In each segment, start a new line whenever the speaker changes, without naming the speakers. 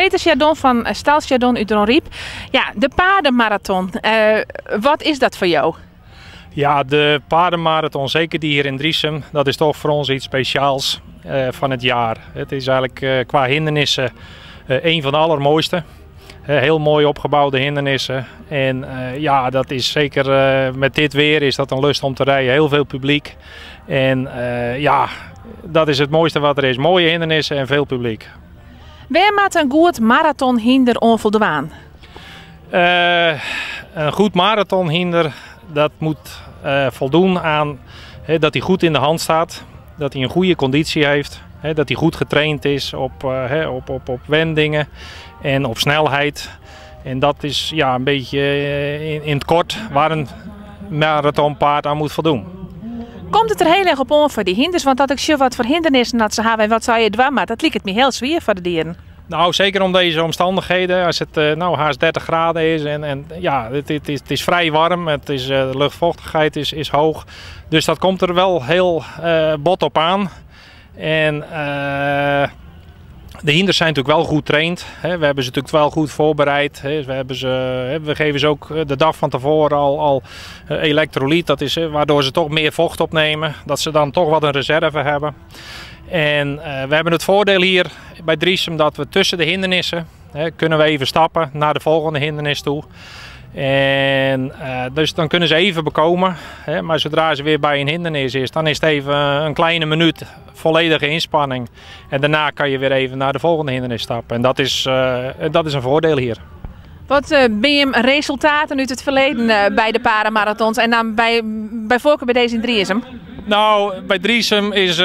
Peter Chardon van Stal Chardon uit Ronriep. Ja, de paardenmarathon. Wat is dat voor jou?
Ja, de paardenmarathon, zeker die hier in Driesem, dat is toch voor ons iets speciaals van het jaar. Het is eigenlijk qua hindernissen een van de allermooiste. Heel mooi opgebouwde hindernissen. En ja, dat is zeker met dit weer is dat een lust om te rijden. Heel veel publiek. En ja, dat is het mooiste wat er is. Mooie hindernissen en veel publiek.
Waar maakt een goed marathonhinder onvoldaan?
Een goed marathonhinder, dat moet voldoen aan dat hij goed in de hand staat. Dat hij een goede conditie heeft. Dat hij goed getraind is op wendingen en op snelheid. En dat is ja, een beetje in het kort waar een marathonpaard aan moet voldoen.
Komt het er heel erg op aan voor die hinders? Want dat ik zie wat voor hindernissen dat ze hebben en wat zou je doen, maar dat lijkt het me heel zwaar voor de dieren.
Nou, zeker om deze omstandigheden. Als het nou haast 30 graden is en ja, het is vrij warm. De luchtvochtigheid is hoog. Dus dat komt er wel heel bot op aan. En de hinders zijn natuurlijk wel goed getraind. We hebben ze natuurlijk wel goed voorbereid. We geven ze ook de dag van tevoren al elektrolyt. Dat is waardoor ze toch meer vocht opnemen. Dat ze dan toch wat een reserve hebben. En we hebben het voordeel hier bij Driesem dat we tussen de hindernissen kunnen we even stappen naar de volgende hindernis toe. En dus dan kunnen ze even bekomen. Maar zodra ze weer bij een hindernis is, dan is het even een kleine minuut volledige inspanning. En daarna kan je weer even naar de volgende hindernis stappen. En dat is een voordeel hier.
Wat ben je resultaten uit het verleden bij de paardenmarathons en dan bij voorkeur bij deze in Driesem?
Nou, bij Driesem is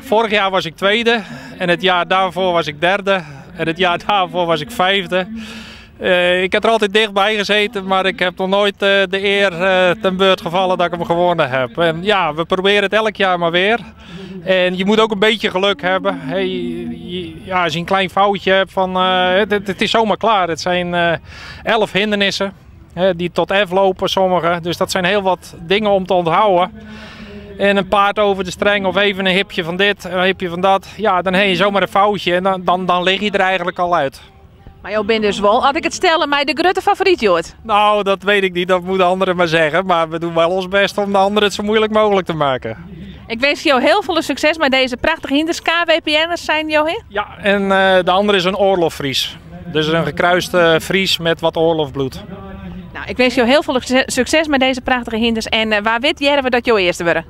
vorig jaar was ik tweede en het jaar daarvoor was ik derde en het jaar daarvoor was ik vijfde. Ik heb er altijd dichtbij gezeten, maar ik heb nog nooit de eer ten beurt gevallen dat ik hem gewonnen heb. En ja, we proberen het elk jaar maar weer. En je moet ook een beetje geluk hebben. Ja, als je een klein foutje hebt van het is zomaar klaar. Het zijn 11 hindernissen die tot F lopen sommige. Dus dat zijn heel wat dingen om te onthouden. En een paard over de streng of even een hipje van dit, een hipje van dat. Ja, dan heb je zomaar een foutje en dan lig je er eigenlijk al uit.
Maar jou bent dus wel, had ik het stellen, mij de grote favoriet, Jort?
Nou, dat weet ik niet. Dat moeten anderen maar zeggen. Maar we doen wel ons best om de anderen het zo moeilijk mogelijk te maken.
Ik wens jou heel veel succes met deze prachtige hinders. KWPN'ers zijn jou hier?
Ja, en de andere is een oorlofvries. Dus een gekruiste Fries met wat oorlogsbloed.
Nou, ik wens jou heel veel succes met deze prachtige hinders. En waar wit jij we dat jouw eerste worden?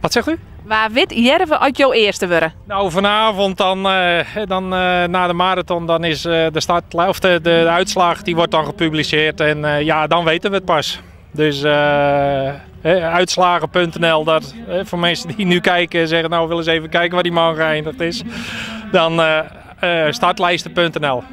Wat zegt u?
Waar wit jij we uit jouw eerste worden?
Nou, vanavond dan na de marathon dan is de uitslag die wordt dan gepubliceerd. En ja, dan weten we het pas. Dus uitslagen.nl, dat voor mensen die nu kijken zeggen, nou willen eens even kijken waar die man geëindigd is. Dan startlijsten.nl.